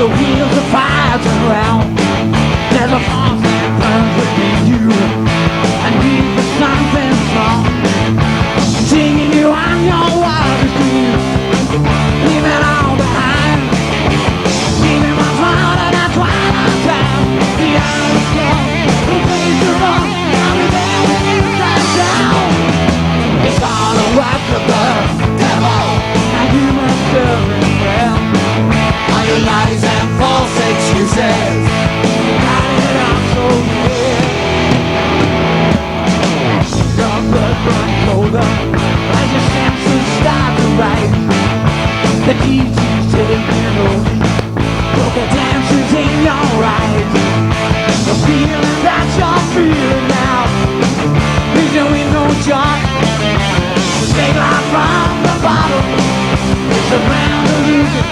the wheels of fire turn around. There's a force that burns within you, and need for something strong, singing you on your wildest dreams, leaving all behind, leaving my heart at that twilight time. The hour is gone, the place to run, I'll be there when you crash down. It's all the work of the devil, now you must serve him well. All your lies and false excuses, you got it all so clear. Your blood runs colder as your senses start to rise. The DT's taking over, polka dances in your eyes. The feeling that you're feeling now, vision with no joy. Take life from the bottom, it's a brand illusion.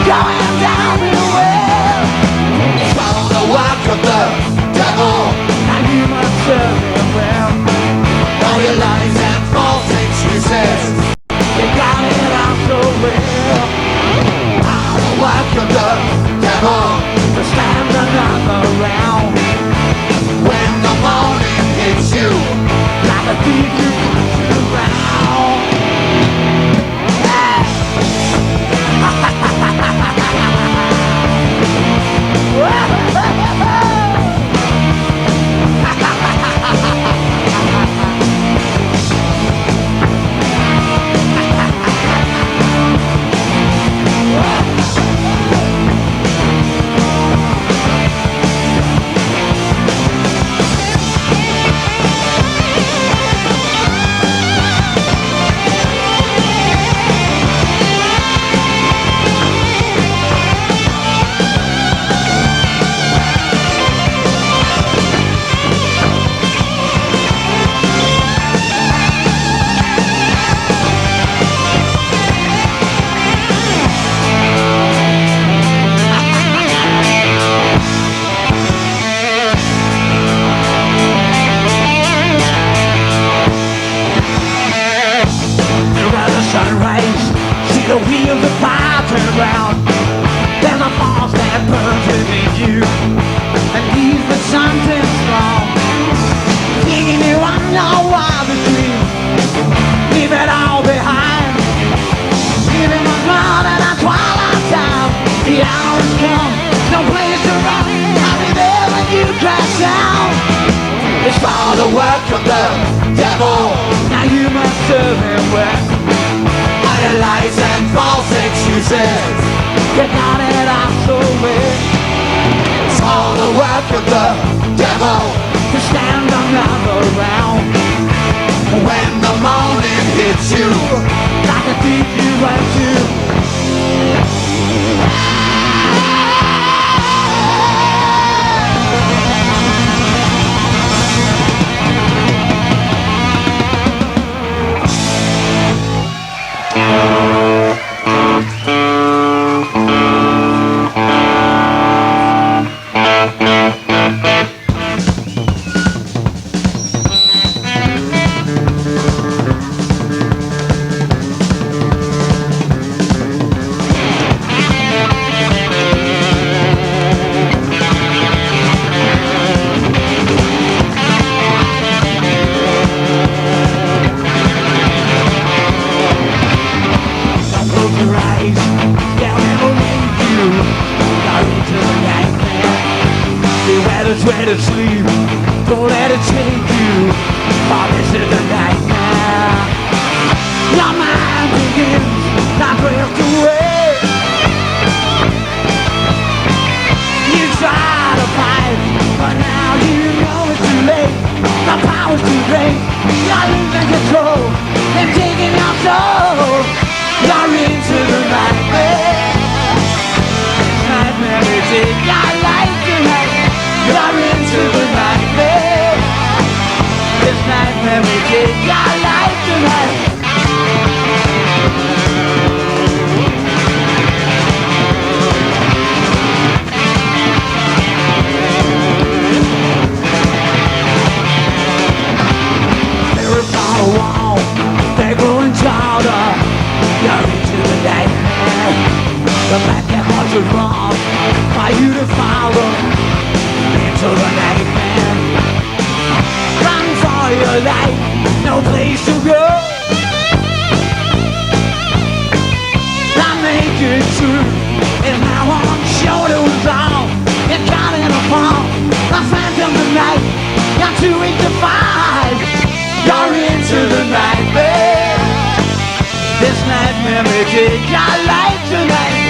Going down in the well. It's all the work of the devil, now you must serve him well. All your lies and false excuses, you got it out so well. All the work of the devil, to stand another round. When the morning hits you, like a thief you push around. The wheels of fire turn around. There's a force that burns within you, and leaves for something strong, taking you on your wildest dream. Leave it all behind, leaving the ground at a twilight time. The hour has come, no place to run, I'll be there when you crash down. It's for the work of the devil, now you must serve him well. Your lies and false excuses, you got it out so well. It's all the work of the devil, to stand another round. When the morning hits you, like a thief you went to. Where to sleep, don't let it take you, for this is a nightmare. Your mind begins to drift away. You try to fight, but now you know it's too late. The power's too great, you're losing control, they're taking your soul. You're into the nightmare. Nightmare is in your life tonight. You're into the nightmare. This nightmare will take your life tonight. Mirrors on the wall, they're growing taller. You're into the nightmare. The back is wrong for you to follow into the night, man. Run for your life, no place to go. I make it true, and now I'm sure it was all. You're caught in a fall, a phantom tonight. You're too weak to fight. You're into the night, man. This nightmare may take your life tonight.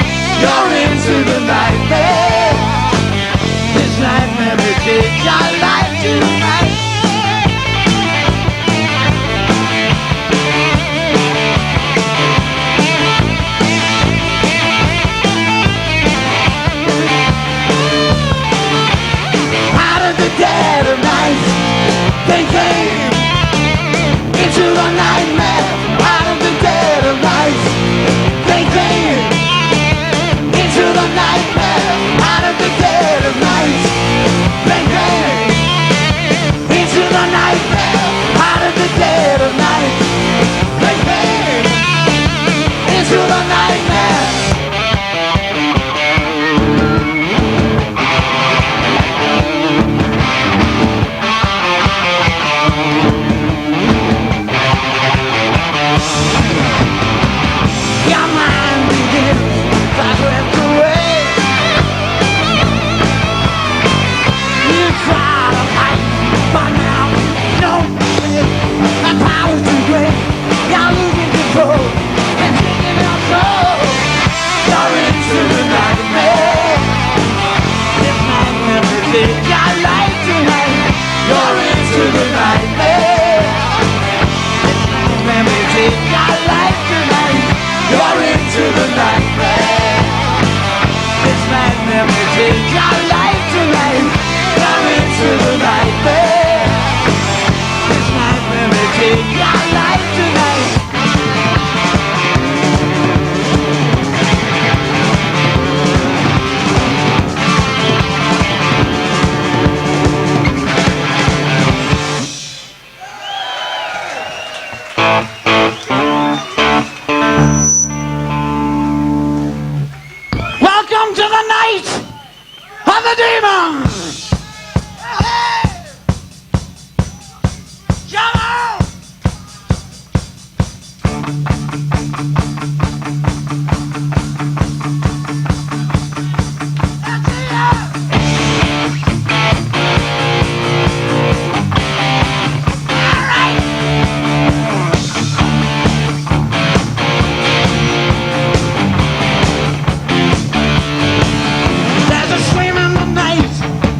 You're into the night, man. This nightmare may take your life tonight. Out of the dead of night, they came into the nightmare. Out of the dead of night, they came into the nightmare. Out of the dead of night, they came into the nightmare. Out of the dead of night, they came into the nightmare. Your mind begins to drift away. You try to fight, but now no way. The power's too great. You're losing control and taking your soul. You're into the nightmare. This nightmare will take your life tonight. You're into the nightmare. This nightmare will take your life tonight. You're into the nightmare. This nightmare will take your life tonight. You're into the nightmare. This nightmare will take your life tonight. Welcome to the night of the demons. Come on. All right. There's a scream in the night.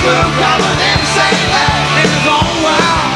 will cover them, say that in his own world.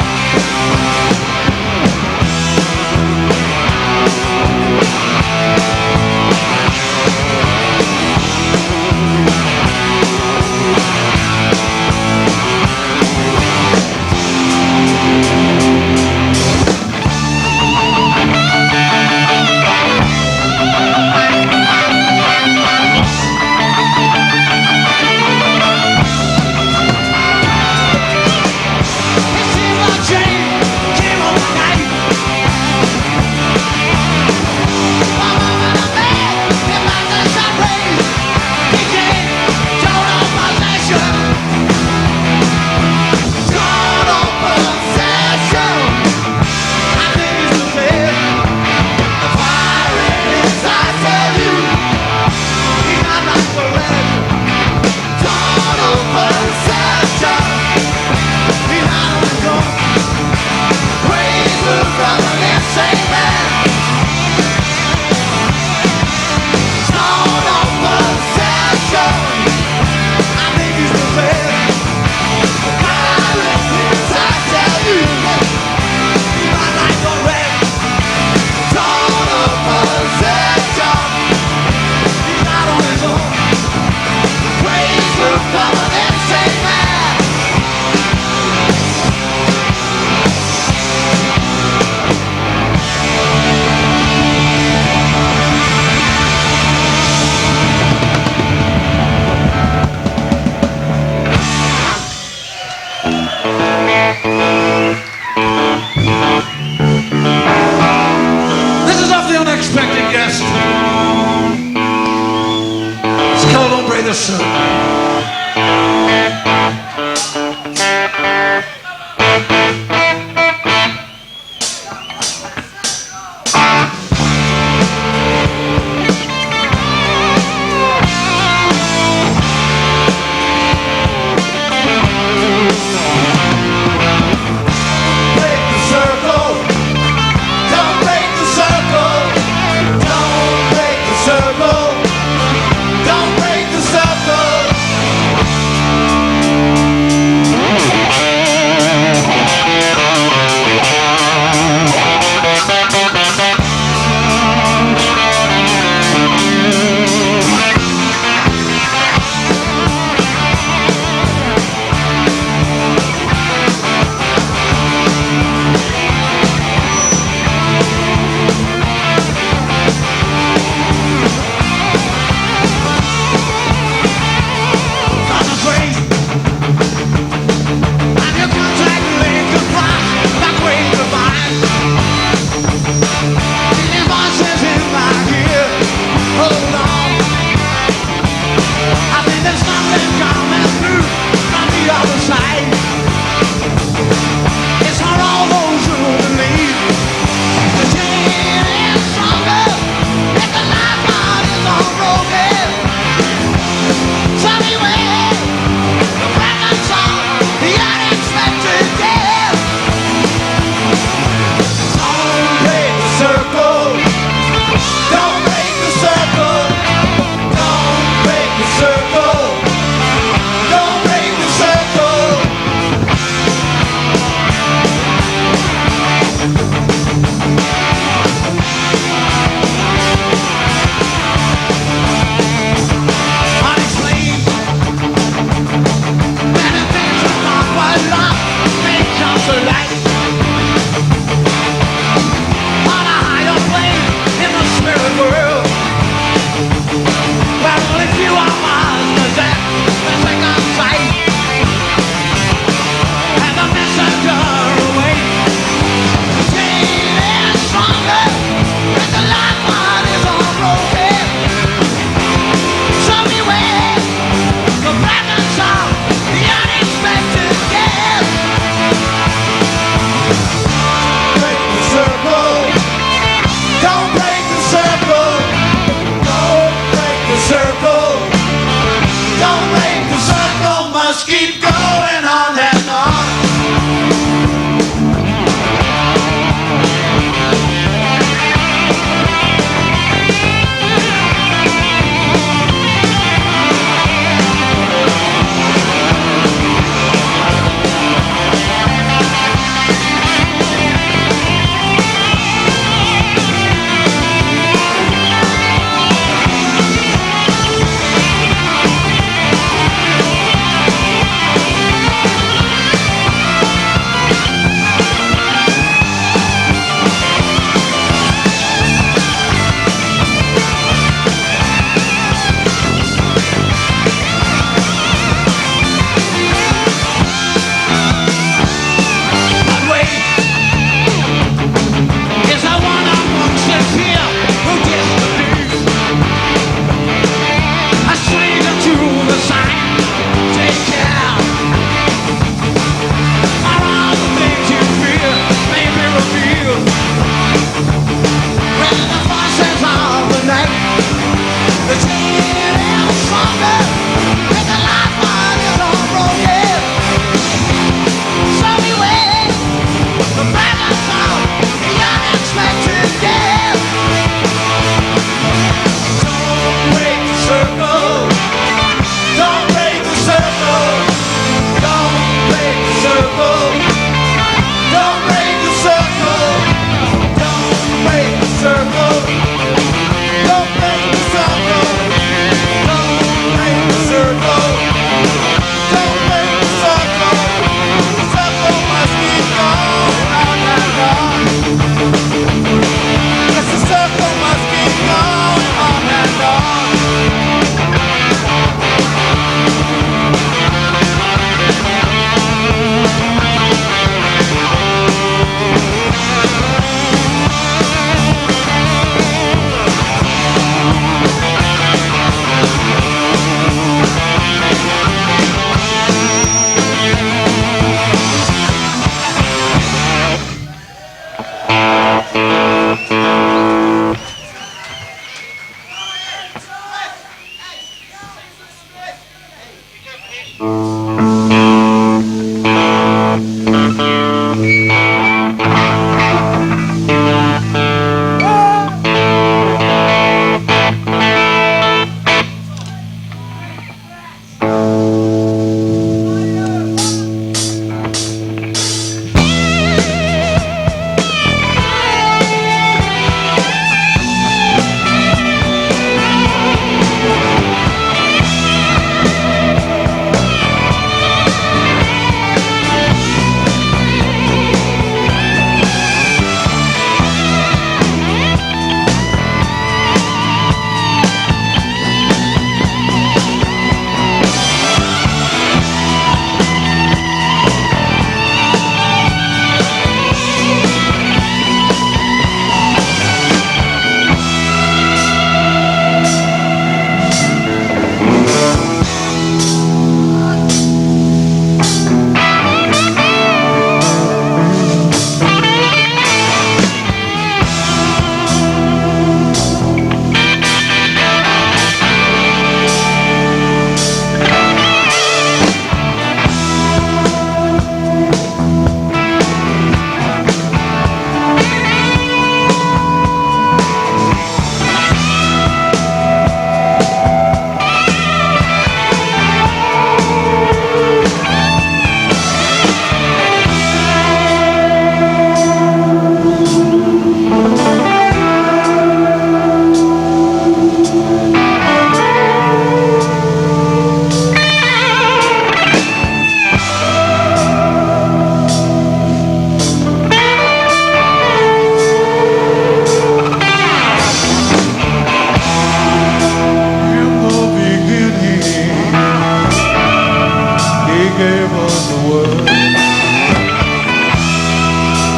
gave us the word,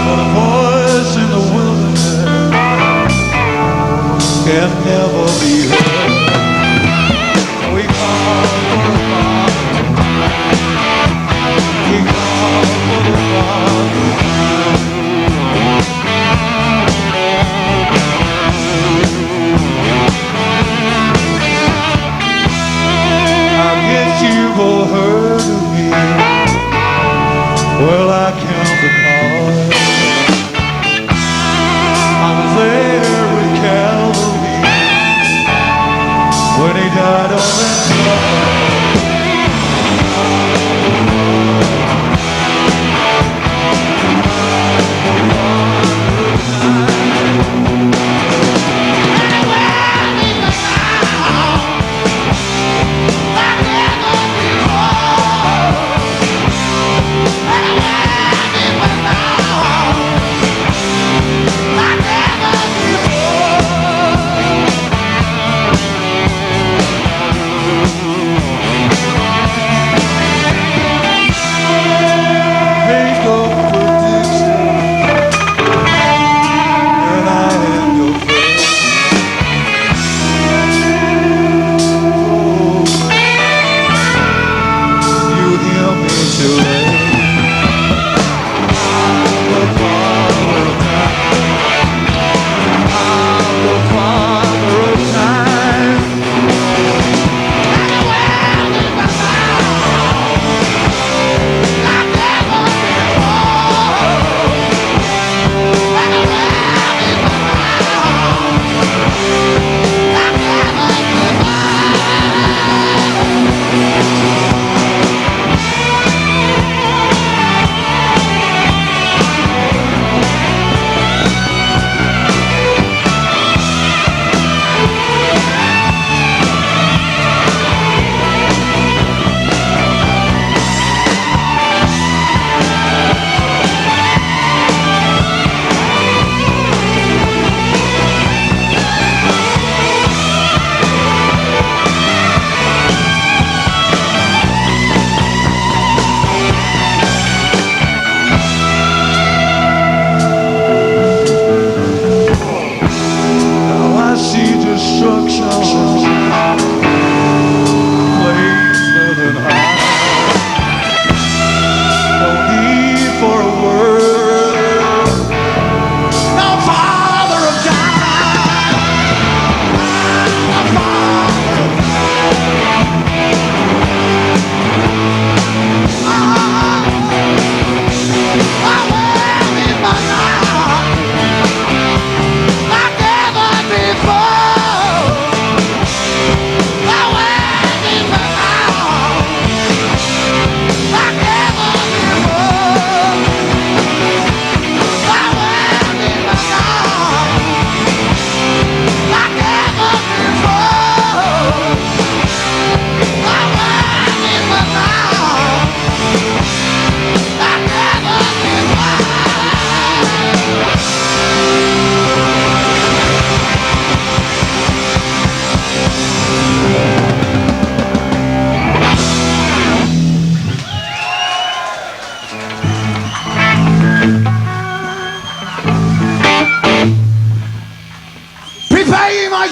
but a voice in the wilderness can never be heard. We call for the Father, we call for the Father. I guess you've all heard of me. Well, I count the cost. I was there with Calvary when he died on that cross.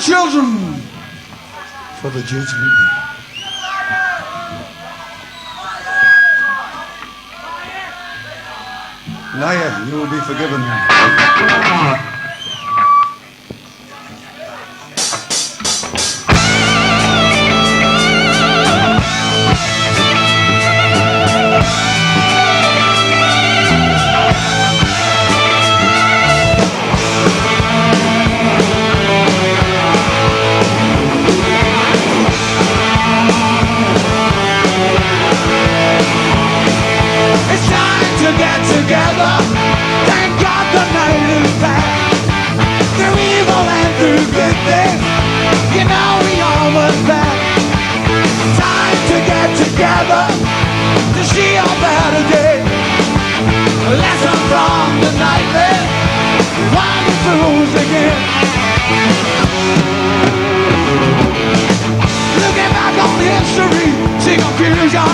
Children for the judgment. Liar, you will be forgiven. To see a better day. A lesson from the nightmare. Why the fools again? Looking back on history, see confusion.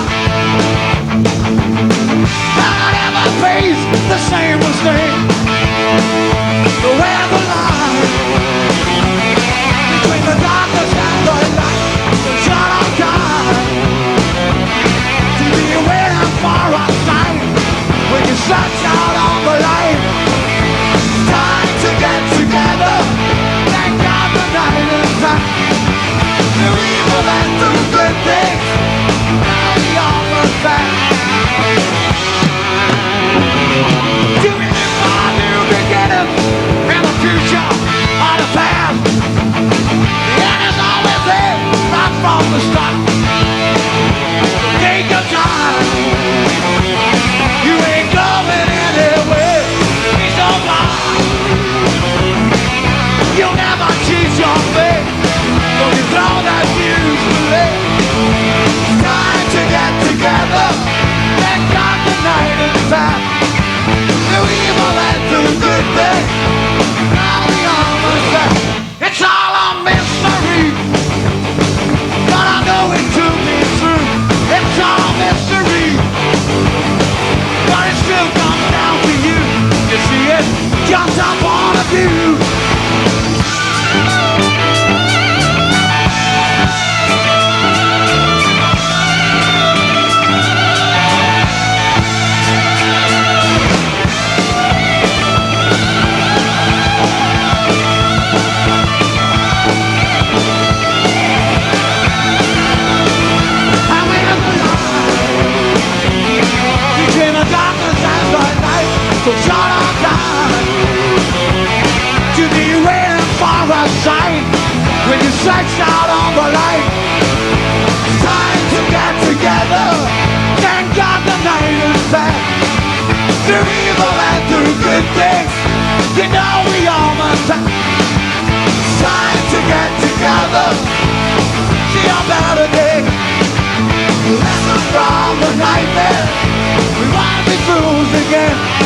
so short on time to be waiting for a sign when you search out on the light. It's time to get together. Thank God the night is back. Through evil and through good things, you know we all must have. It's time to get together. See a better day. Lesson from the nightmare. We want to be fools again.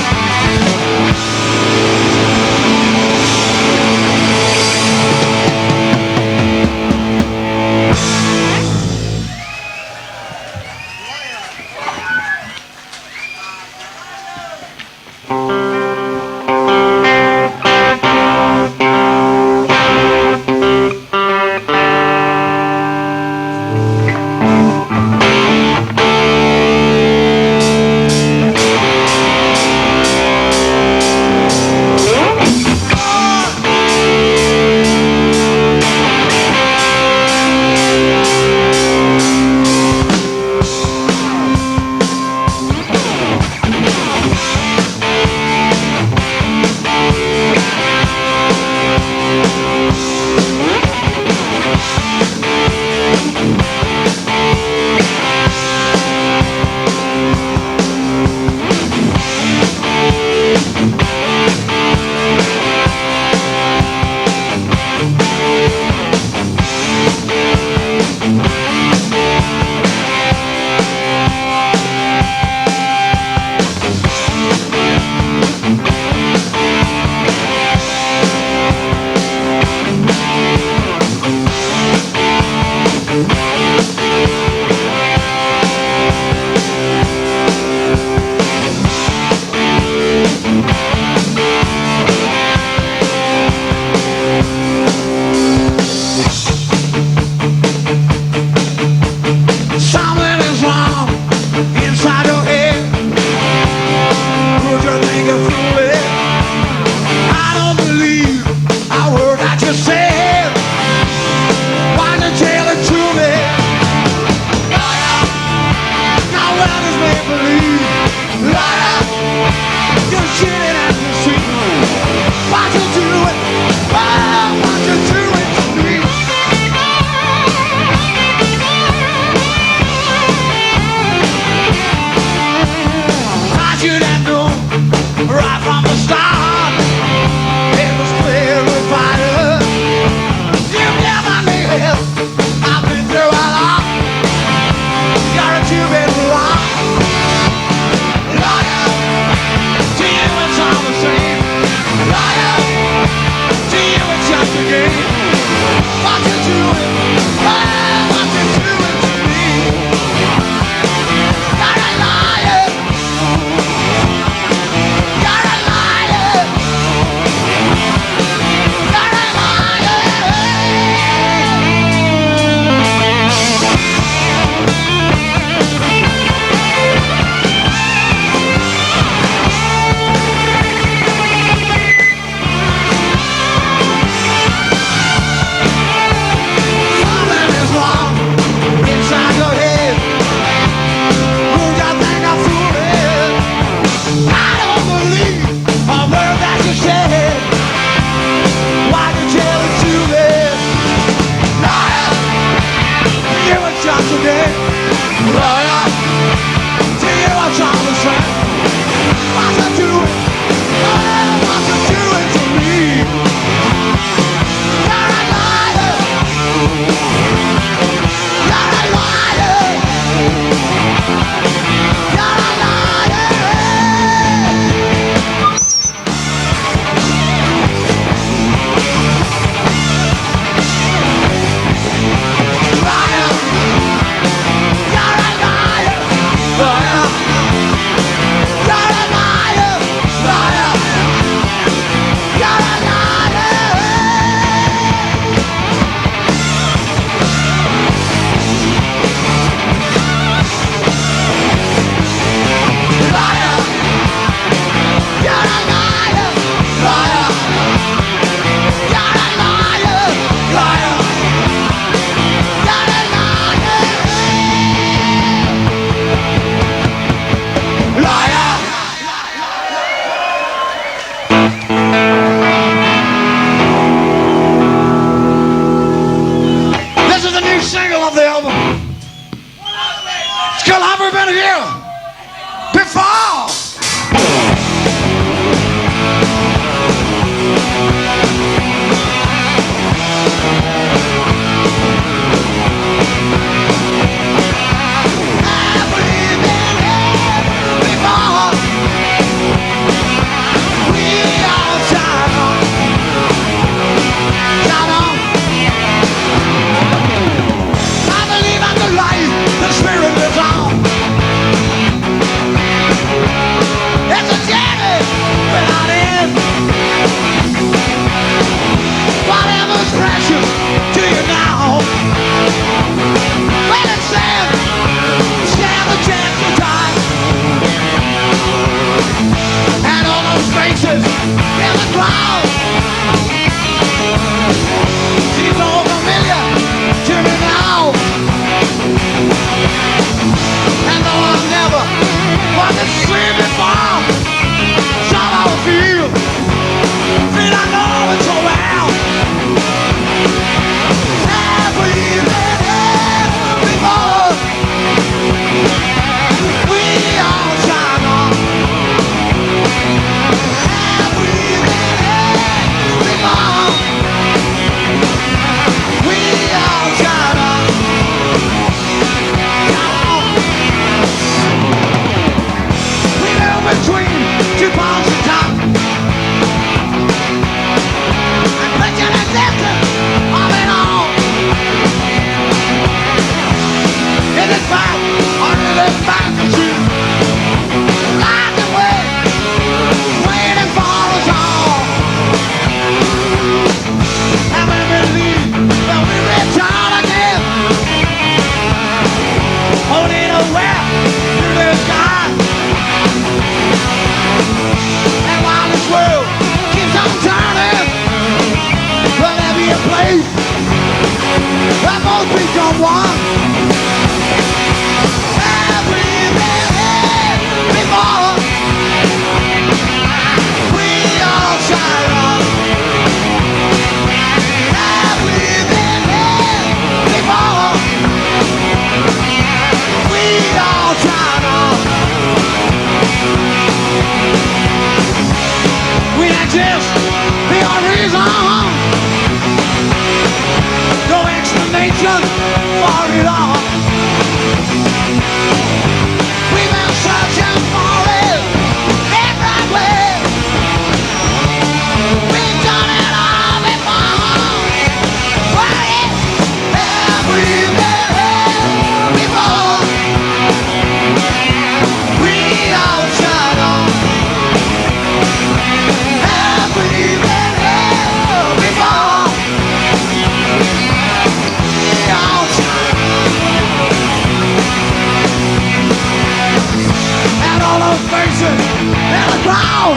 in the crowd.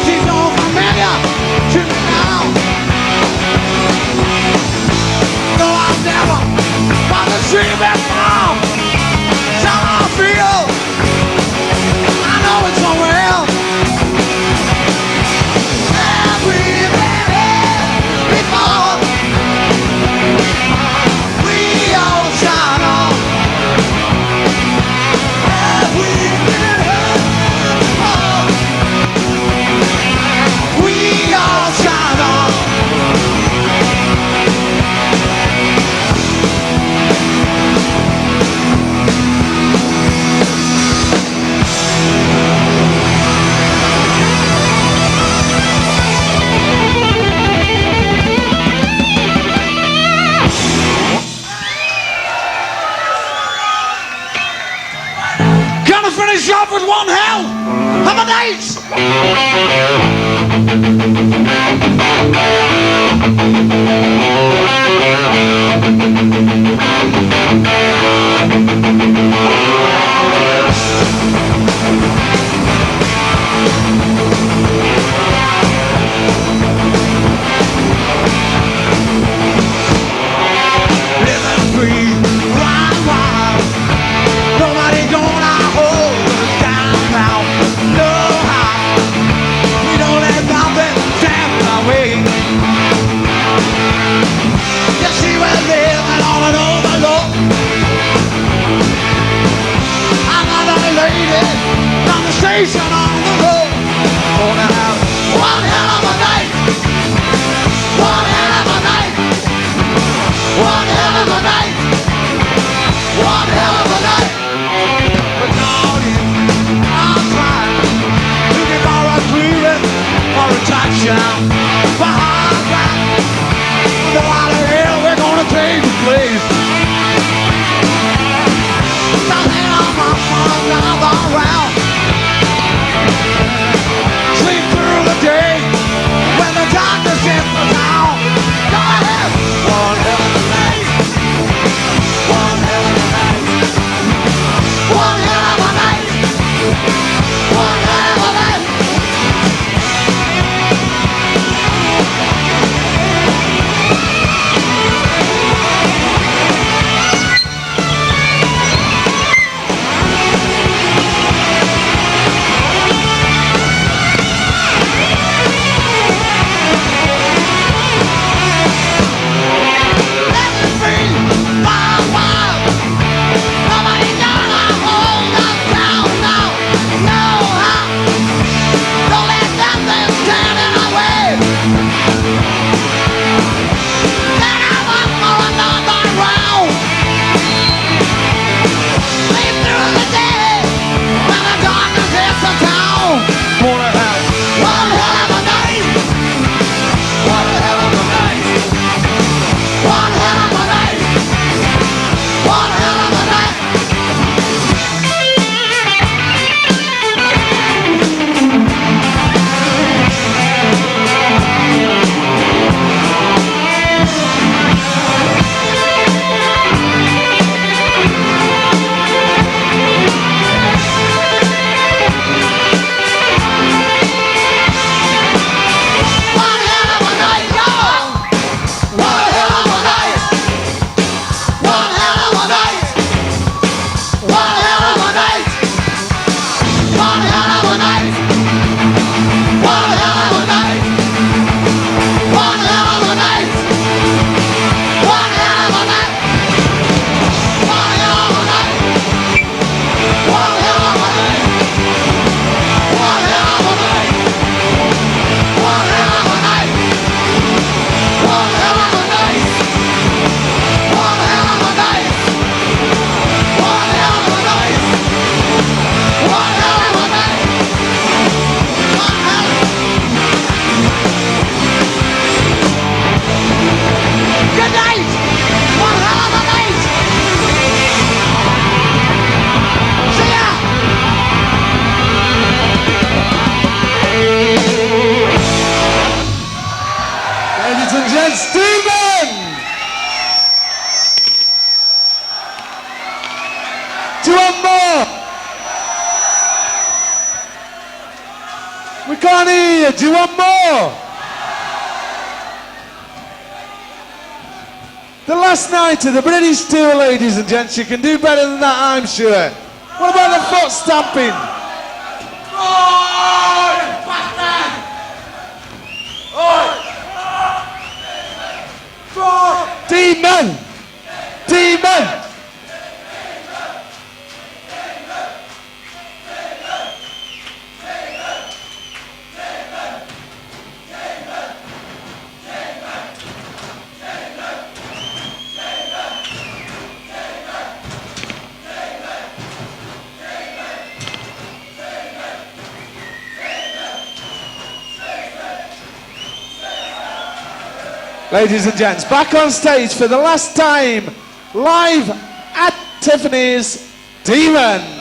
She's so familiar to me now. No, I've never found a dream before. So I feel I know it's somewhere else. And we've been here before. We all shine on. And we've been here before. We all shine on. Gonna finish off with one hell of a night. Living free, run wild. Nobody gonna hold us down now. No how. We don't let nothing stand in our way. You see we're living on an overload. Another lady on the station on the road. Gonna have one hell of a night. One hell of a night. One hell of a night. One hell of a night. But darling, I'm trying, looking for a clearing, for a touchdown, for hard ground. The water hill, we're gonna take the place. Don't hang on my phone, I'm around. you. Do you want more? The last night of the British tour, ladies and gents. You can do better than that, I'm sure. What about the foot stamping? Demon! Demon! Ladies and gents, back on stage for the last time, live at Tiffany's, Demon.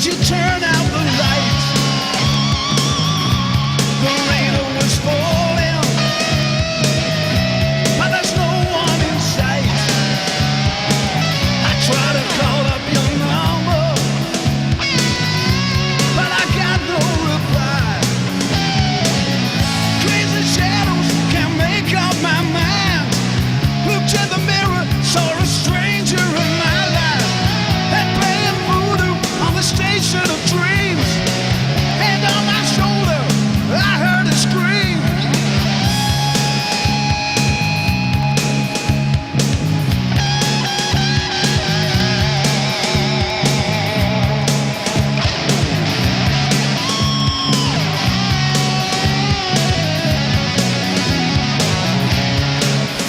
as you turn out the lights. The rain was falling, but there's no one in sight. I try to call up your number, but I got no reply. Crazy shadows can't make up my mind. Looked in the mirror, saw a stranger in my life. They're playing voodoo on the station of dreams. Hand on my shoulder, I heard a scream.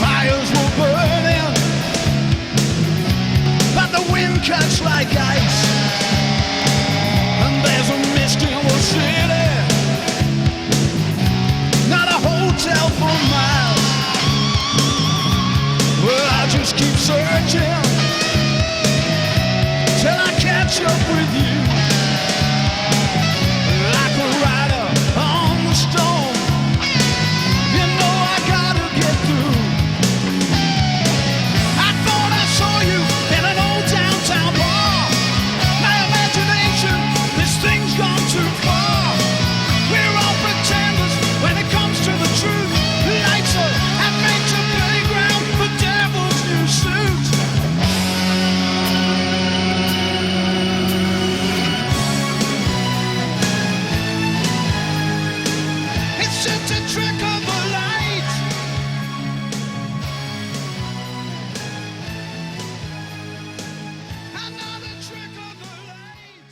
Fires were burning, but the wind cuts like ice. And there's a mist in the city, not a hotel for miles. Well, I just keep searching till I catch up with you. Like a rider on the storm, you know I gotta get through. I thought I saw you in an old downtown bar. My imagination, this thing's gone too far. We're all pretenders when it comes to the truth. Lights up and makes a playground for devils' new suits. It's just a trick of the light. Another trick of the light.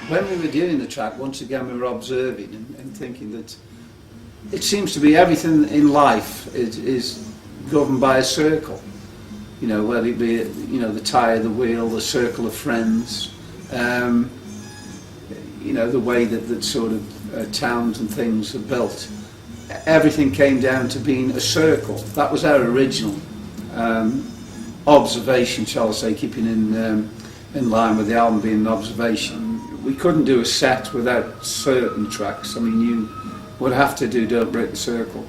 When we were doing the track, once again we were observing and thinking that it seems to be everything in life is governed by a circle. You know, whether it be, you know, the tyre, the wheel, the circle of friends, you know, the way that sort of towns and things are built. Everything came down to being a circle. That was our original observation, shall I say, keeping in line with the album being an observation. We couldn't do a set without certain tracks. I mean, you would have to do Don't Break the Circle.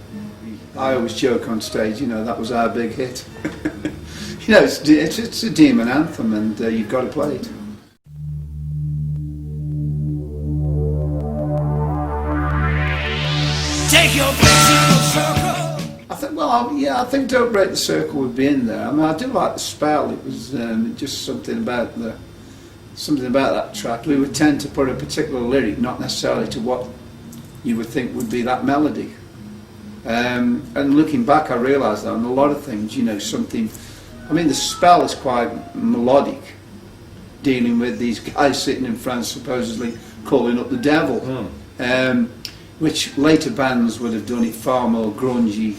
I always joke on stage, you know, that was our big hit. You know, it's a demon anthem, and you've got to play it. Take your place in the circle. I think, well, yeah, I think Don't Break the Circle would be in there. I mean, I do like the spell. It was just something about that track. We would tend to put a particular lyric, not necessarily to what you would think would be that melody. And looking back, I realised that on a lot of things, you know, the spell is quite melodic, dealing with these guys sitting in France supposedly calling up the devil, which later bands would have done it far more grungy,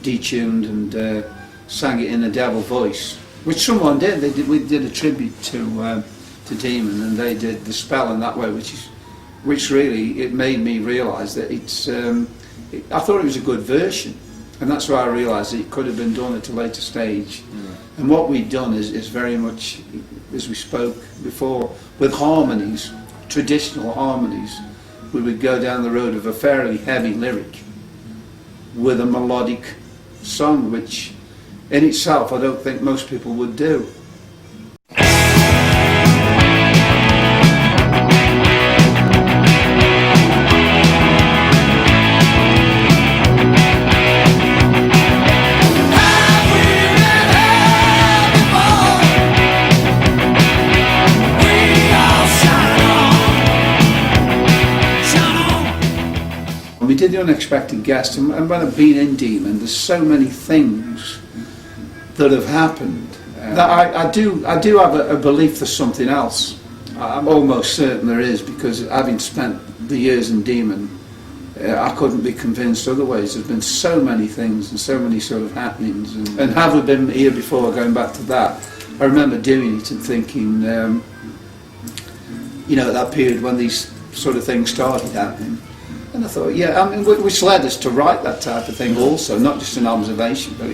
detuned, and sang it in a devil voice, which someone did. We did a tribute to Demon, and they did the spell in that way, which really, it made me realise that I thought it was a good version, and that's why I realised it could have been done at a later stage. And what we'd done is very much, as we spoke before, with harmonies, traditional harmonies. We would go down the road of a fairly heavy lyric with a melodic song, which in itself I don't think most people would do. We did The Unexpected Guest, and when I've been in Demon, there's so many things that have happened that I do have a belief there's something else. I'm almost certain there is, because having spent the years in Demon, I couldn't be convinced otherwise. There's been so many things and so many sort of happenings, and have we been here before, going back to that, I remember doing it and thinking, you know, at that period when these sort of things started happening. And I thought, yeah, I mean, which led us to write that type of thing also, not just an observation, but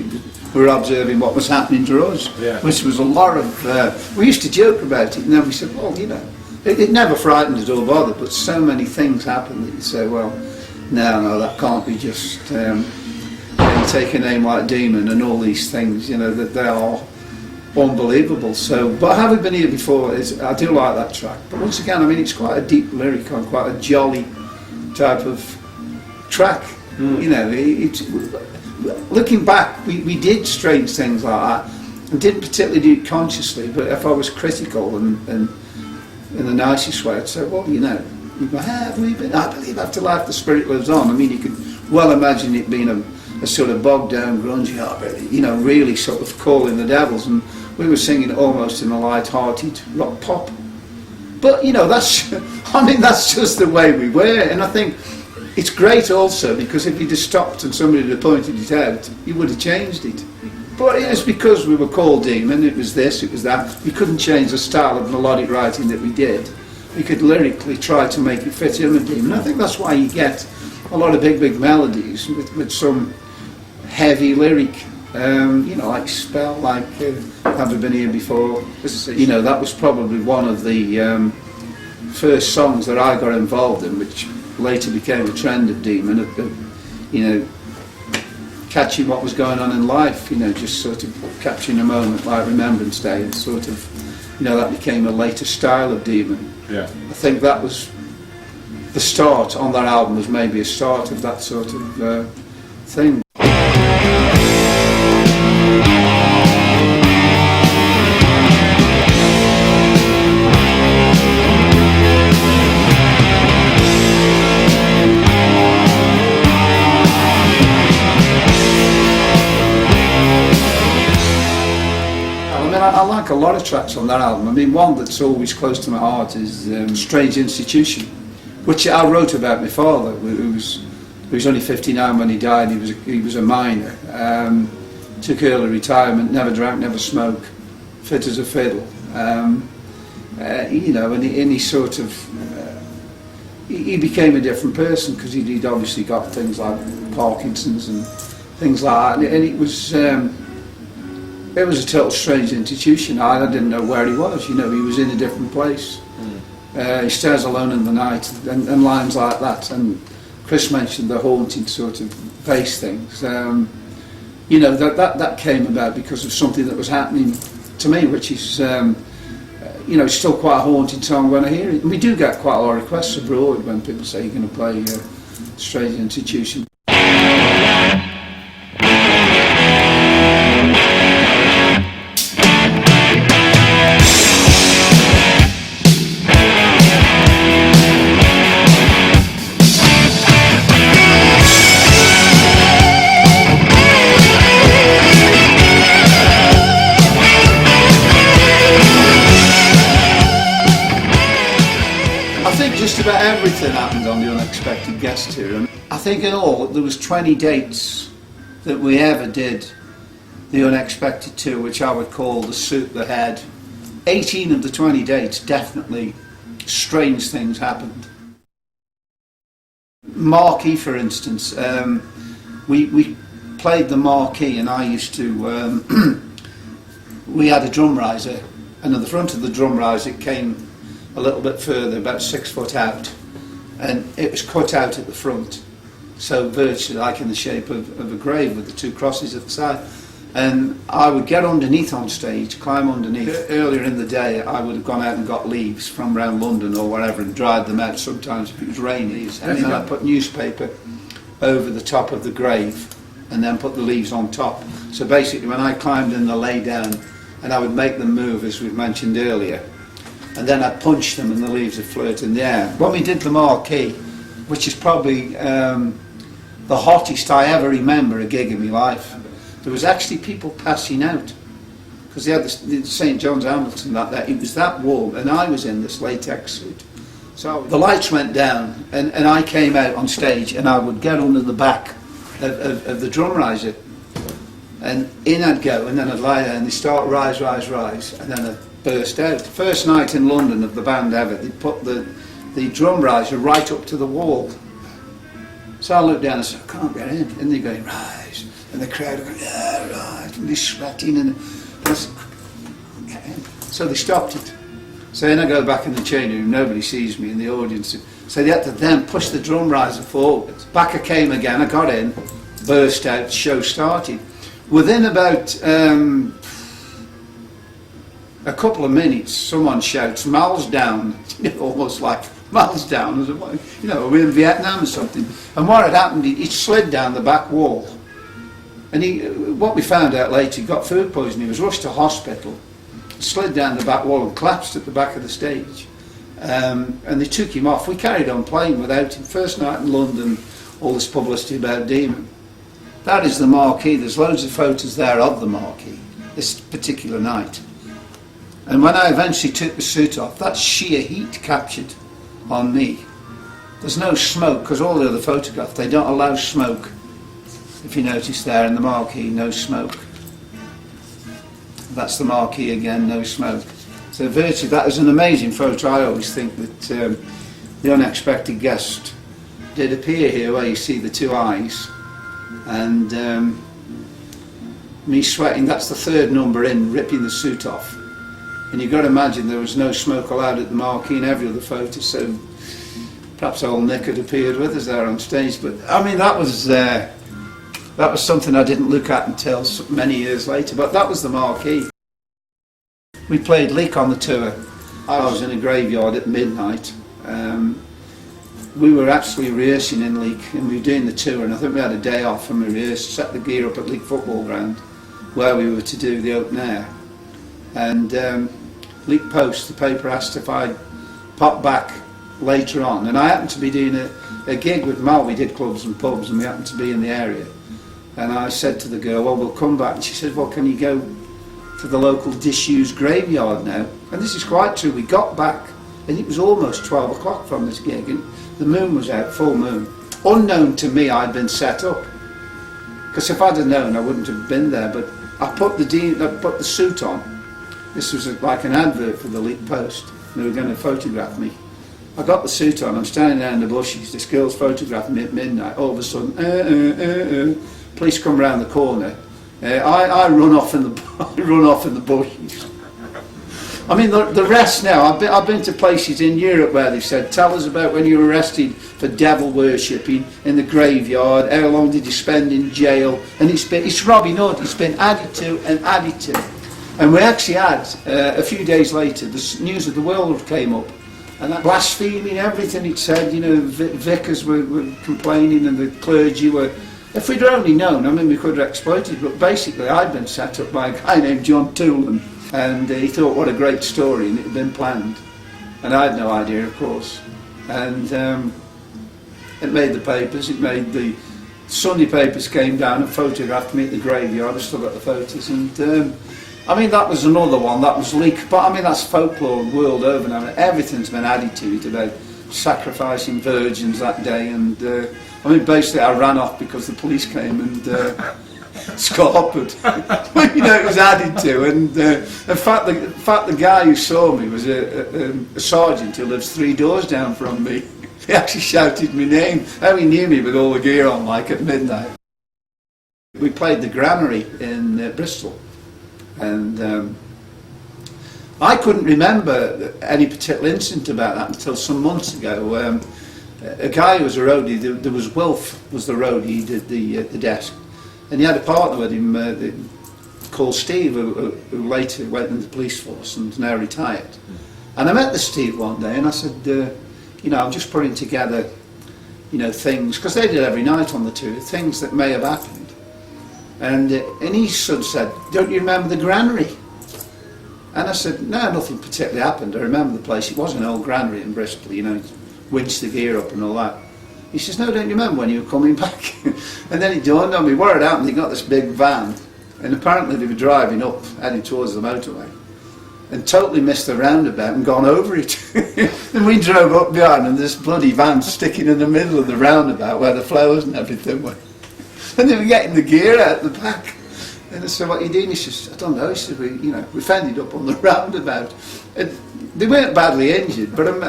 we were observing what was happening to us, which was a lot of, we used to joke about it, and then we said, well, you know, it never frightened us or bothered, but so many things happened that you say, well, no, that can't be just, take a name like Demon and all these things, you know, that they are unbelievable. So, but have we been here before? I do like that track, but once again, I mean, it's quite a deep lyric and quite a jolly type of track. You know, looking back, we did strange things like that, and didn't particularly do it consciously, but if I was critical and in the nicest way, I'd say, well, you know, have we been? I believe after life the spirit lives on. I mean, you could well imagine it being a sort of bogged down grungy, you know, really sort of calling the devils, and we were singing almost in a light-hearted rock pop. But, you know, that's just the way we were, and I think it's great also, because if you'd have stopped and somebody had pointed it out, you would have changed it. But it was because we were called Demon, it was this, it was that. We couldn't change the style of melodic writing that we did. We could lyrically try to make it fit in with Demon. I think that's why you get a lot of big melodies with some heavy lyric. You know, like Spell, like Have We Been Here Before? You know, that was probably one of the first songs that I got involved in, which later became a trend of Demon, you know, catching what was going on in life, you know, just sort of capturing a moment like Remembrance Day, and sort of, you know, that became a later style of Demon. Yeah. I think that was the start on that album, was maybe a start of that sort of thing. I like a lot of tracks on that album. I mean, one that's always close to my heart is Strange Institution, which I wrote about my father, who was only 59 when he died. He was a miner, took early retirement, never drank, never smoked, fit as a fiddle. You know, and he sort of, he became a different person, because he'd obviously got things like Parkinson's and things like that, and it was a total strange institution. I didn't know where he was, you know, he was in a different place. He stares alone in the night, and lines like that. And Chris mentioned the haunting sort of bass things. You know, that came about because of something that was happening to me, which is, you know, it's still quite a haunting song when I hear it. And we do get quite a lot of requests abroad when people say you're going to play Strange Institution. unexpected guest here. And I think in all there was 20 dates that we ever did the unexpected tour, which I would call the suit the head. 18 of the 20 dates definitely strange things happened. Marquee, for instance, we played the Marquee, and I used to we had a drum riser, and at the front of the drum riser it came a little bit further, about 6 foot out, and it was cut out at the front, so virtually like in the shape of a grave with the 2 crosses at the side. And I would get underneath on stage, climb underneath. Earlier in the day I would have gone out and got leaves from around London or wherever and dried them out sometimes if it was rainy. And then I'd put newspaper over the top of the grave and then put the leaves on top. So basically when I climbed in, they lay down, and I would make them move, as we've mentioned earlier, and then I'd punch them and the leaves would float in the air. When we did the Marquee, which is probably the hottest I ever remember a gig in my life, there was actually people passing out because they had the St John's Hamilton that it was that warm, and I was in this latex suit. So the lights went down, and I came out on stage, and I would get under the back of the drum riser, and in I'd go, and then I'd lie there, and they'd start rise, rise, rise, and then I'd burst out. First night in London of the band ever, they put the drum riser right up to the wall. So I looked down and said, I can't get in. And they're going, rise. And the crowd are going, yeah, right. And they're sweating. And I said, I can't get in. So they stopped it. So then I go back in the changing room, nobody sees me in the audience. So they had to then push the drum riser forward. Back I came again, I got in, burst out, show started. Within about a couple of minutes, someone shouts, "Mal's down," almost like Mal's down, as we're in Vietnam or something. And what had happened, he slid down the back wall. And what we found out later, he got food poisoning. He was rushed to hospital, slid down the back wall and collapsed at the back of the stage. And they took him off. We carried on playing without him. First night in London, all this publicity about Demon. That is the Marquee. There's loads of photos there of the Marquee, this particular night. And when I eventually took the suit off, that's sheer heat captured on me. There's no smoke, because all the other photographs, they don't allow smoke. If you notice there in the Marquee, no smoke. That's the Marquee again, no smoke. So virtually that is an amazing photo. I always think that the unexpected guest did appear here, where you see the 2 eyes, and me sweating. That's the 3rd number in, ripping the suit off. And you've got to imagine there was no smoke allowed at the Marquee in every other photo, so perhaps old Nick had appeared with us there on stage. But I mean, that was something I didn't look at until many years later, but that was the Marquee. We played Leek on the tour. I was in a graveyard at midnight. We were actually rehearsing in Leek, and we were doing the tour, and I think we had a day off, and we rehearsed, set the gear up at Leek football ground where we were to do the open air. And Leek Post, the paper, asked if I'd pop back later on, and I happened to be doing a gig with Mal. We did clubs and pubs, and we happened to be in the area. And I said to the girl, well, we'll come back. And she said, well, can you go to the local disused graveyard now? And this is quite true. We got back, and it was almost 12 o'clock from this gig, and the moon was out, full moon. Unknown to me, I'd been set up, because if I'd have known, I wouldn't have been there. But I put the suit on. This was like an advert for the Leek Post. They were going to photograph me. I got the suit on, I'm standing there in the bushes, this girl's photographing me at midnight. All of a sudden, police come round the corner. I run off in the bushes. I mean, the rest now, I've been to places in Europe where they've said, tell us about when you were arrested for devil worshipping in the graveyard, how long did you spend in jail, and it's Robin Hood, it's been added to and added to. And we actually had, a few days later, the News of the World came up, and that blaspheming everything it said, vicars were complaining, and the clergy were. If we'd only known, I mean, we could have exploited, but basically I'd been set up by a guy named John Toolan, and he thought, what a great story, and it had been planned. And I had no idea, of course. And it made the papers, it made the Sunday papers came down and photographed me at the graveyard. I still got the photos, and I mean, that was another one, that was Leek, but I mean, that's folklore world over now. Everything's been added to it about sacrificing virgins that day, and I mean, basically I ran off because the police came and scarpered. You know, it was added to, and in fact the guy who saw me was a sergeant who lives 3 doors down from me. He actually shouted my name. How he knew me with all the gear on, like at midnight. We played the Granary in Bristol, and I couldn't remember any particular incident about that until some months ago. A guy who was a roadie, there was Wilf was the roadie, he did the desk, and he had a partner with him called Steve, who later went into the police force and is now retired. And I met the Steve one day, and I said, you know, I'm just putting together, you know, things, because they did every night on the tour, things that may have happened. And he sort of said, don't you remember the Granary? And I said, no, nothing particularly happened. I remember the place. It was an old granary in Bristol, you know, winched the gear up and all that. He says, no, don't you remember when you were coming back? And then it dawned on me, what had happened, they got this big van, and apparently they were driving up, heading towards the motorway, and totally missed the roundabout and gone over it. And we drove up behind, and this bloody van sticking in the middle of the roundabout where the flowers and everything were. And they were getting the gear out the back. And I said, what are you doing? He says, I don't know. He said, we've ended up on the roundabout. And they weren't badly injured, but I'm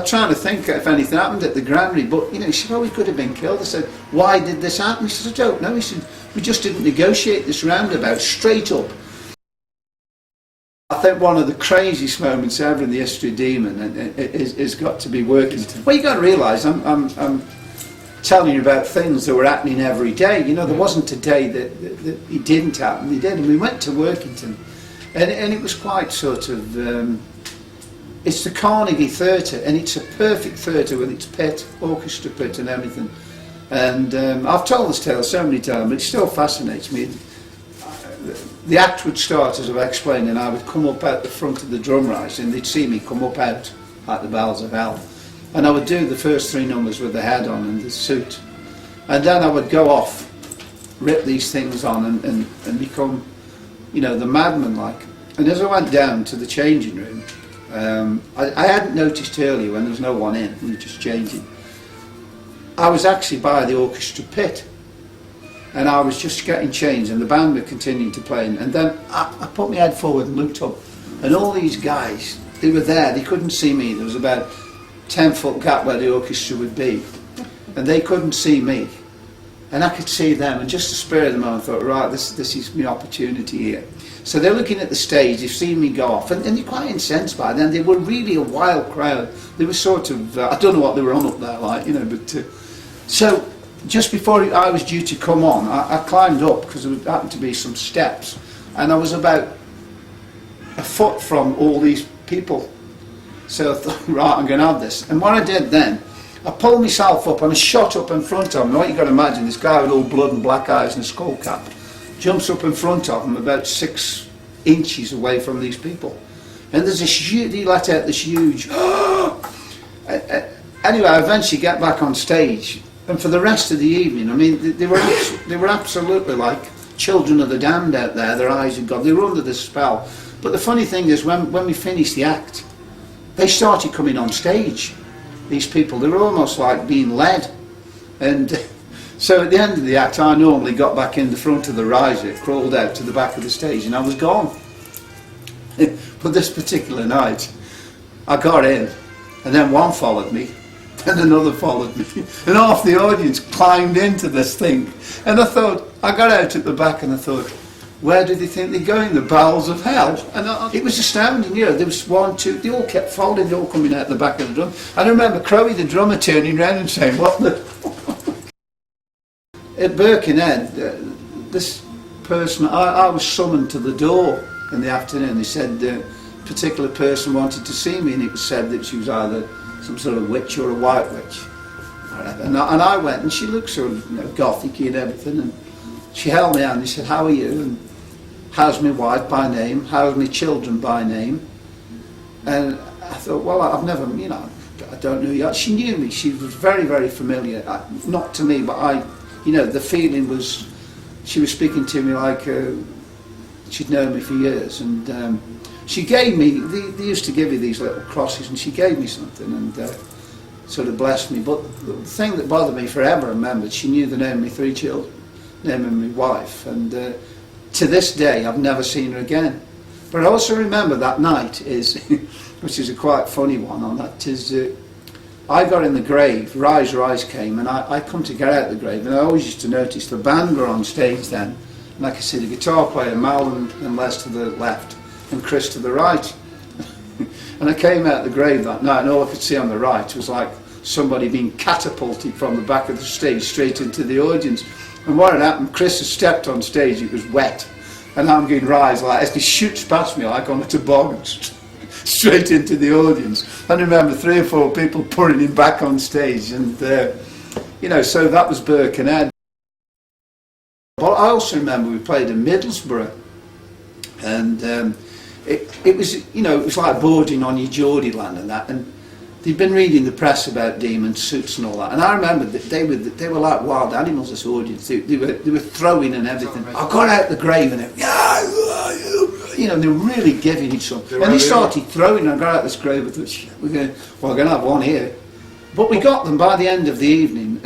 trying to think if anything happened at the granary. But, you know, he said, oh, we could have been killed. I said, why did this happen? He said, I don't know. He said, we just didn't negotiate this roundabout straight up. I think one of the craziest moments ever in the history of Demon is got to be Workington. Well, you got to realise, I'm telling you about things that were happening every day. You know, there wasn't a day that it didn't happen. They did, and we went to Workington, and it was quite sort of. It's the Carnegie Theatre, and it's a perfect theatre with its pit, orchestra pit, and everything. And I've told this tale so many times, but it still fascinates me. The act would start, as I've explained, and I would come up out the front of the drum rise, and they'd see me come up out at the bells of hell. And I would do the first 3 numbers with the head on and the suit. And then I would go off, rip these things on and become, you know, the madman like. And as I went down to the changing room, I hadn't noticed earlier when there was no one in, we were just changing. I was actually by the orchestra pit. And I was just getting changed, and the band were continuing to play. And then I put my head forward and looked up, and all these guys, they were there, they couldn't see me. There was about 10-foot gap where the orchestra would be, and they couldn't see me, and I could see them, and just the spirit of the moment I thought, right, this is my opportunity here. So they're looking at the stage, they've seen me go off, and they're quite incensed by them. They were really a wild crowd. They were sort of, I don't know what they were on up there like, you know, but so just before I was due to come on, I climbed up, because there happened to be some steps, and I was about a foot from all these people. So I thought, right, I'm going to have this. And what I did then, I pulled myself up and I shot up in front of him. What you got to imagine, this guy with all blood and black eyes and a skull cap jumps up in front of him about 6 inches away from these people. And there's this huge, he let out this huge, anyway, I eventually get back on stage. And for the rest of the evening, I mean, they were absolutely like children of the damned out there. Their eyes had gone, they were under the spell. But the funny thing is, when we finished the act, they started coming on stage, these people. They were almost like being led. And so at the end of the act, I normally got back in the front of the riser, crawled out to the back of the stage, and I was gone. But this particular night, I got in, and then one followed me, and another followed me, and half the audience climbed into this thing. And I thought, I got out at the back and I thought, where do they think they're going? The bowels of hell. And it was astounding, you know, there was 1, 2, they all kept following, they all coming out the back of the drum. And I remember Crowie, the drummer, turning around and saying, what the... At Birkenhead, this person, I was summoned to the door in the afternoon. They said a particular person wanted to see me, and it was said that she was either some sort of witch or a white witch. And I went, and she looked sort of, you know, gothic-y and everything, and she held me hand and she said, how are you? And how's my wife by name? How's my children by name? And I thought, well, I've never, you know, I don't know yet. She knew me. She was very, very familiar. Not to me, but you know, the feeling was, she was speaking to me like she'd known me for years. And she gave me, they used to give you these little crosses, and she gave me something and sort of blessed me. But the thing that bothered me forever, I remembered, she knew the name of my 3 children, name of my wife, and to this day I've never seen her again. But I also remember that night is, which is a quite funny one on that, is I got in the grave, Rise Rise came, and I come to get out of the grave, and I always used to notice the band were on stage then, and I could see the guitar player, Mal and Les to the left, and Chris to the right. And I came out of the grave that night, and all I could see on the right was like somebody being catapulted from the back of the stage straight into the audience. And what had happened, Chris had stepped on stage, it was wet, and I'm going Rise like as he shoots past me like on a toboggan straight into the audience. And I remember 3 or 4 people pulling him back on stage, and you know, so that was Birkenhead. But I also remember we played in Middlesbrough, and it was, you know, it was like boarding on your Geordie land and that, and they'd been reading the press about demon suits and all that, and I remember that they were like wild animals, this audience. They were throwing and everything. I got out the grave and you know, they were really giving each other. And they started throwing, and I got out this grave and thought, we're going to have one here. But we got them by the end of the evening.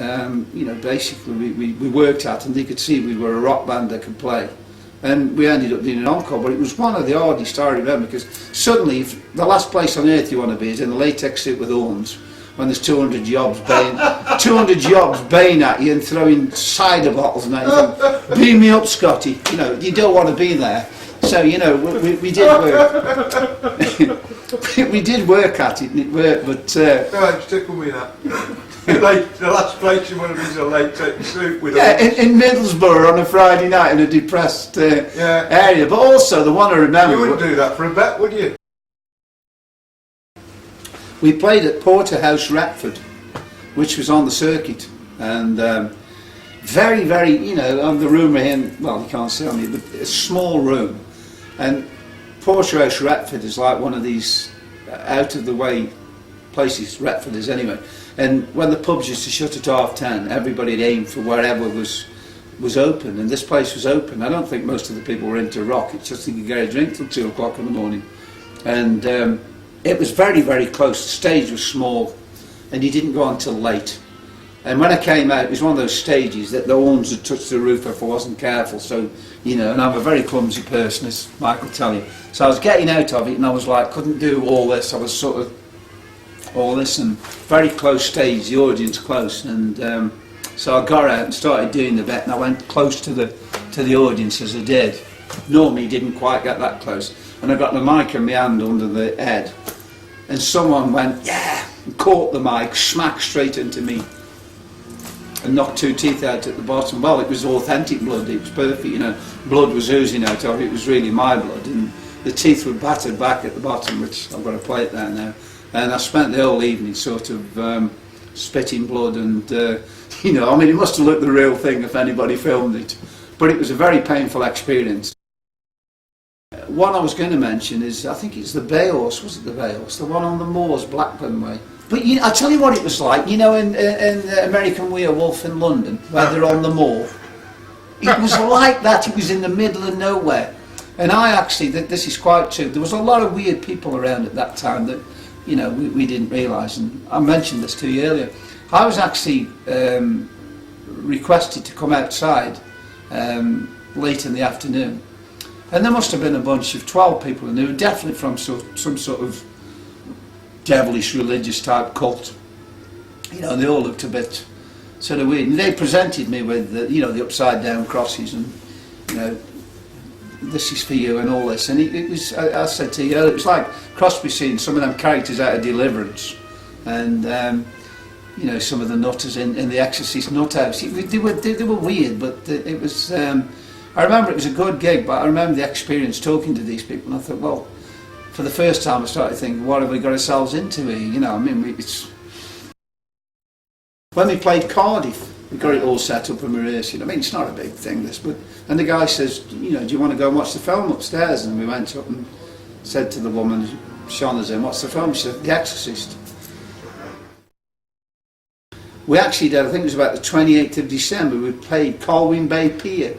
You know, basically we worked out, and they could see we were a rock band that could play. And we ended up doing an encore, but it was one of the hardest I remember, because suddenly the last place on earth you want to be is in a latex suit with horns when there's 200 jobs baying at you and throwing cider bottles and everything. Beam me up, Scotty. You know, you don't want to be there. So, you know, we did work. We did work at it, and it worked, but... No, stick with me that. Like, the last place you want to be is a latex suit with in Middlesbrough on a Friday night in a depressed area. But also, the one I remember... You wouldn't do that for a bet, would you? We played at Porterhouse, Retford, which was on the circuit, and very, very, you know, on the room we're in, well, you can't see on me, but a small room, and Porterhouse, Retford is like one of these out-of-the-way places, Retford is anyway, and when the pubs used to shut at 10:30, everybody'd aim for wherever was open, and this place was open. I don't think most of the people were into rock, it's just you could get a drink till 2 o'clock in the morning, and it was very, very close. The stage was small, and you didn't go on till late. And when I came out, it was one of those stages that the horns had touched the roof if I wasn't careful. So, you know, and I'm a very clumsy person, as Mike will tell you. So I was getting out of it, and I was like, couldn't do all this. I was sort of all this, and very close stage, the audience close. And so I got out and started doing the bit, and I went close to the audience as I did. Normally didn't quite get that close. And I got the mic in my hand under the head, and someone went, yeah, and caught the mic, smack straight into me, and knocked 2 teeth out at the bottom. Well, it was authentic blood, it was perfect, you know, blood was oozing out of it, it was really my blood, and the teeth were battered back at the bottom, which I've got a plate there now, and I spent the whole evening sort of spitting blood, and you know, I mean, it must have looked the real thing if anybody filmed it, but it was a very painful experience. One I was going to mention is, I think it's the Bay Horse, was it the Bay Horse? The one on the moors, Blackburn way. But you know, I'll tell you what it was like, you know, in American Werewolf in London, where they're on the moor. It was like that, it was in the middle of nowhere. And I actually, this is quite true, there was a lot of weird people around at that time that, you know, we didn't realise, and I mentioned this to you earlier. I was actually requested to come outside late in the afternoon. And there must have been a bunch of 12 people, and they were definitely from some sort of devilish religious type cult. You know, they all looked a bit sort of weird. And they presented me with, you know, the upside down crosses, and, you know, this is for you and all this. And it was, I said to you, it was like Crosby seeing some of them characters out of Deliverance, and you know, some of the nutters in the Exorcist nut house. They were weird, but it was. I remember it was a good gig, but I remember the experience talking to these people, and I thought, well, for the first time I started thinking, what have we got ourselves into here? You know, I mean, it's... When we played Cardiff, we got it all set up and rehearsing. I mean, it's not a big thing, this, but... And the guy says, you know, do you want to go and watch the film upstairs? And we went up and said to the woman, shone us in, what's the film? She said, The Exorcist. We actually did, I think it was about the 28th of December, we played Colwyn Bay Pier.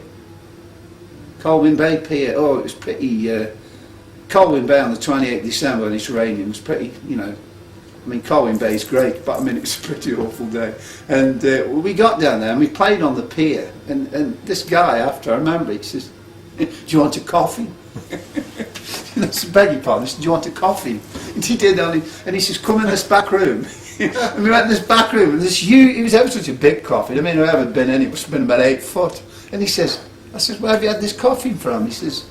Colwyn Bay Pier, oh, it was pretty Colwyn Bay on the 28th December when it's raining was pretty, you know, I mean, Colwyn Bay is great, but I mean, it was a pretty awful day. And we got down there and we played on the pier. And this guy, after, I remember, he says, "Do you want a coffee?" That's a beg your pardon. He said, "Do you want a coffee?" And he did, and he says, "Come in this back room." And we went in this back room, and this huge, it was ever such a big coffee. I mean, whoever had been in it must have been about 8 foot. And he says, I said, "Where have you had this coffee from?" He says,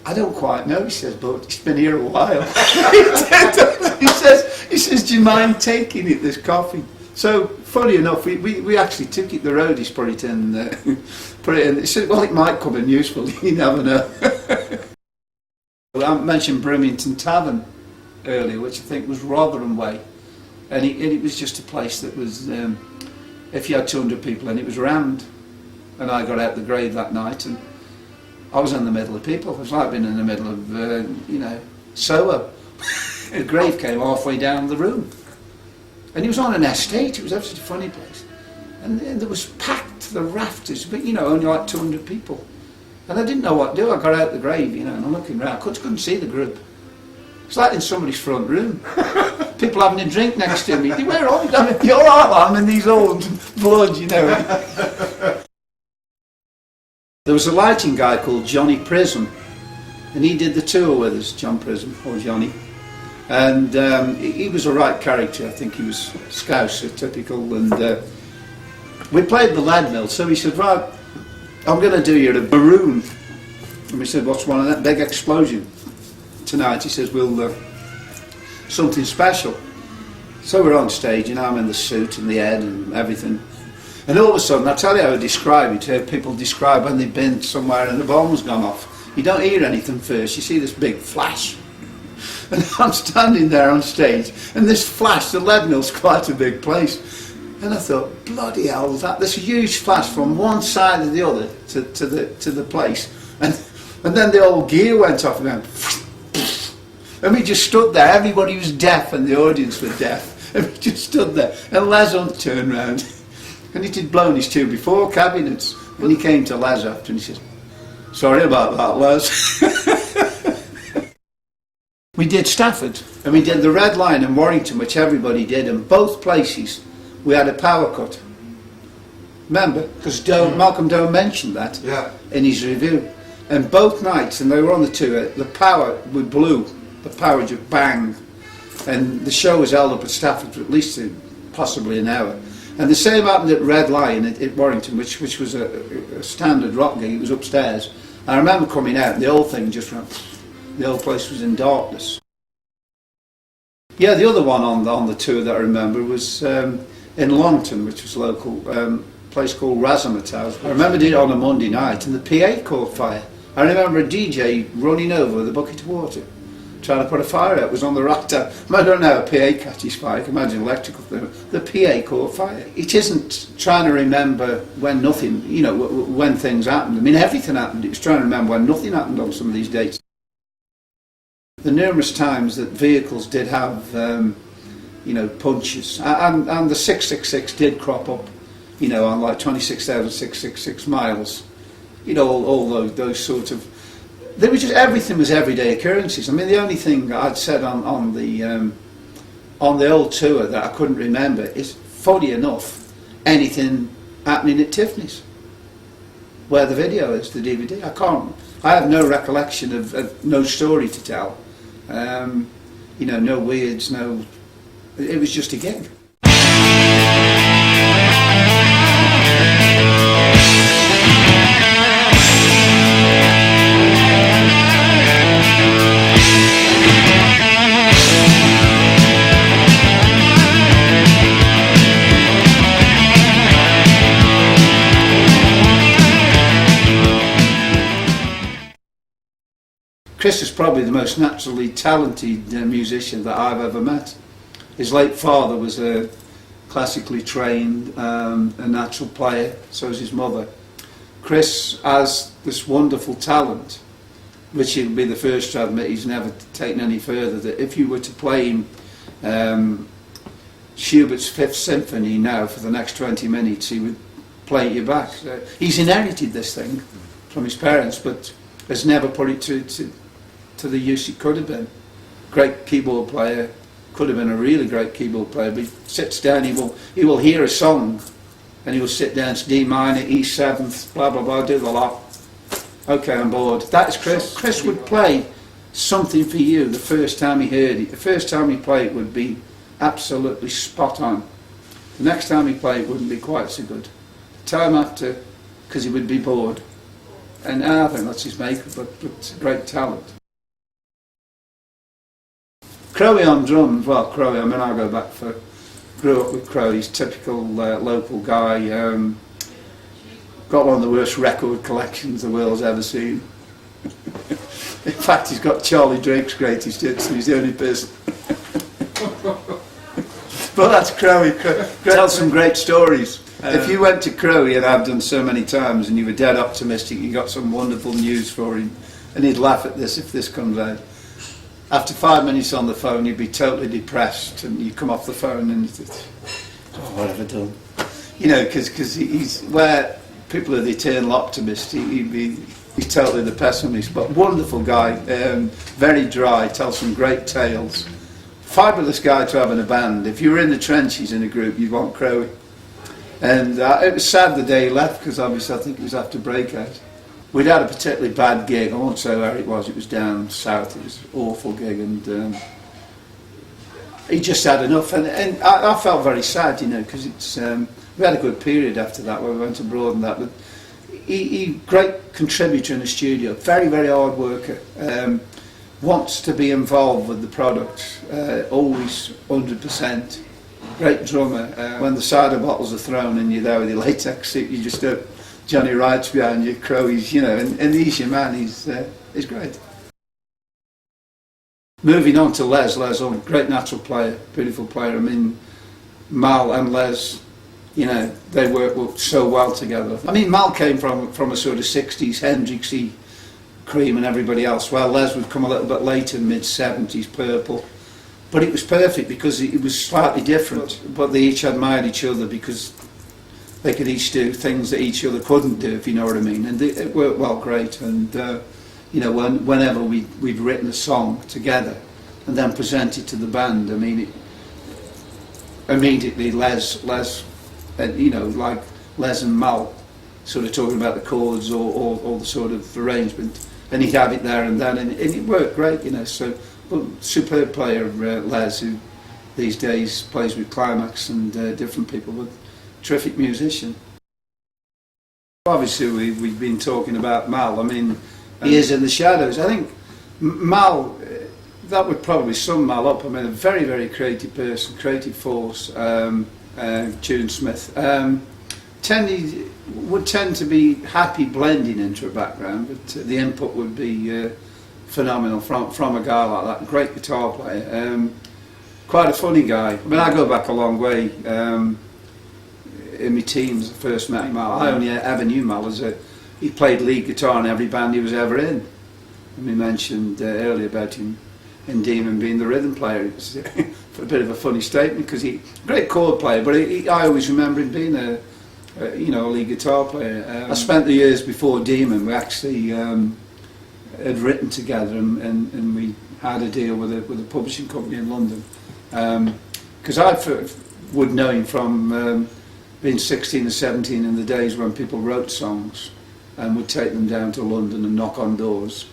"I don't quite know," he says, "but it's been here a while." he says, "Do you mind taking it, this coffee?" So, funny enough, we actually took it, the roadies put it in. He said, "Well, it might come in useful, you never know." Well, I mentioned Brimington Tavern earlier, which I think was Rotherham Way. And it was just a place that was, if you had 200 people in, it was round. And I got out the grave that night, and I was in the middle of people. It was like being in the middle of, you know, Soho. The grave came halfway down the room. And he was on an estate. It was actually a funny place. And there was packed to the rafters, but, you know, only like 200 people. And I didn't know what to do. I got out the grave, you know, and I'm looking around. I couldn't see the group. It's like in somebody's front room. People having a drink next to me. "Where are you? I mean, you're all right, I'm in these old blood, you know." There was a lighting guy called Johnny Prism, and he did the tour with us, John Prism, or Johnny. And he was a right character. I think he was Scouser, typical. And we played the Lead Mill, so he said, "Right, I'm going to do you a maroon." And we said, "What's one of that big explosion tonight?" He says, "We'll something special." So we're on stage, and I'm in the suit and the head and everything. And all of a sudden, I'll tell you how I describe it, how people describe when they've been somewhere and the bomb's gone off. You don't hear anything first, you see this big flash. And I'm standing there on stage, and this flash, the Lead Mill's quite a big place. And I thought, bloody hell, this huge flash from one side to the other to the place. And then the old gear went off and went, and we just stood there. Everybody was deaf and the audience were deaf. And we just stood there. And Les Hunt turned round. And he'd blown his 2 before cabinets. And he came to Les after and he said, "Sorry about that, Les." We did Stafford. And we did the Red Line in Warrington, which everybody did. And both places we had a power cut. Remember? Because Malcolm Doe mentioned that in his review. And both nights, and they were on the tour, the power, we blew. The power just banged. And the show was held up at Stafford for at least possibly an hour. And the same happened at Red Lion at Warrington, which was a standard rock gig. It was upstairs. I remember coming out and the whole thing just went, the whole place was in darkness. Yeah, the other one on the tour that I remember was in Longton, which was local, place called Razzmatazz. I remember doing it on a Monday night and the PA caught fire. I remember a DJ running over with a bucket of water, trying to put a fire out. It was on the right time. I don't know how a PA catches fire. I can imagine electrical thing. The PA caught fire. It isn't trying to remember when nothing, you know, when things happened. I mean, everything happened. It was trying to remember when nothing happened on some of these dates. The numerous times that vehicles did have, you know, punches, and the 666 did crop up, you know, on like 26,666 miles. You know, all those sort of. There was just everything was everyday occurrences. I mean, the only thing I'd said on the old tour that I couldn't remember is, funny enough, anything happening at Tiffany's, where the video is, the DVD. I have no recollection of no story to tell. You know, no weirds, no. It was just a gig. Chris is probably the most naturally talented musician that I've ever met. His late father was a classically trained, a natural player, so is his mother. Chris has this wonderful talent, which he'll be the first to admit he's never taken any further, that if you were to play him Schubert's Fifth Symphony now for the next 20 minutes, he would play you back. He's inherited this thing from his parents, but has never put it to to the use it could have been. Great keyboard player, could have been a really great keyboard player, but he sits down, he will hear a song, and he will sit down, it's D minor, E seventh, blah blah blah, do the lot. Okay, I'm bored. That's Chris. Chris would play something for you the first time he heard it. The first time he played it would be absolutely spot on. The next time he played it wouldn't be quite so good. The time after, because he would be bored. And I think that's his makeup, but it's a great talent. Crowie on drums, well, Crowie, I mean, I go back for, grew up with Crowie, he's typical local guy, got one of the worst record collections the world's ever seen. In fact, he's got Charlie Drake's greatest hits, and he's the only person. But that's Crowie. Tells some great stories. If you went to Crowie, and I've done so many times, and you were dead optimistic, you got some wonderful news for him, and he'd laugh at this if this comes out. After 5 minutes on the phone, you'd be totally depressed, and you come off the phone and you think, oh, what have I done? You know, because he's where people are the eternal optimist, he's totally the pessimist, but wonderful guy, very dry, tells some great tales. Fabulous guy to have in a band. If you were in the trenches in a group, you'd want Crowie. And it was sad the day he left, because obviously I think it was after breakout. We'd had a particularly bad gig. I won't say where it was down south, it was an awful gig, and he just had enough, and I felt very sad, you know, because it's we had a good period after that where we went abroad and that, but he great contributor in the studio, very, very hard worker, wants to be involved with the product, always 100%, great drummer. When the cider bottles are thrown and you're there with your latex suit, you just don't, Johnny Wright's behind you, Crowie's, you know, and he's your man, he's great. Moving on to Les, great natural player, beautiful player. I mean, Mal and Les, you know, they work so well together. I mean, Mal came from a sort of 60s Hendrixy Cream and everybody else. Well, Les would come a little bit later, mid-70s, Purple. But it was perfect because it was slightly different, but they each admired each other because they could each do things that each other couldn't do, if you know what I mean. And it worked well, great. And you know, whenever we'd written a song together and then presented to the band, I mean, immediately Les, you know, like Les and Mal, sort of talking about the chords or the sort of arrangement, and he'd have it there and then, and it worked great, you know. So, but superb player, Les, who these days plays with Climax and different people, but terrific musician. Obviously, we've been talking about Mal. I mean, he is in the shadows. I think Mal, that would probably sum Mal up. I mean, a very, very creative person, creative force, tunesmith. Would tend to be happy blending into a background, but the input would be phenomenal from a guy like that. Great guitar player, quite a funny guy. I mean, I go back a long way. In my teens, I first met Mal. I only ever knew Mal as he played lead guitar in every band he was ever in. And we mentioned earlier about him in Demon being the rhythm player. It was a bit of a funny statement because great chord player, but I always remember him being a lead guitar player. I spent the years before Demon. We actually had written together, and we had a deal with a publishing company in London. Because I would know him from being 16 or 17 in the days when people wrote songs and would take them down to London and knock on doors.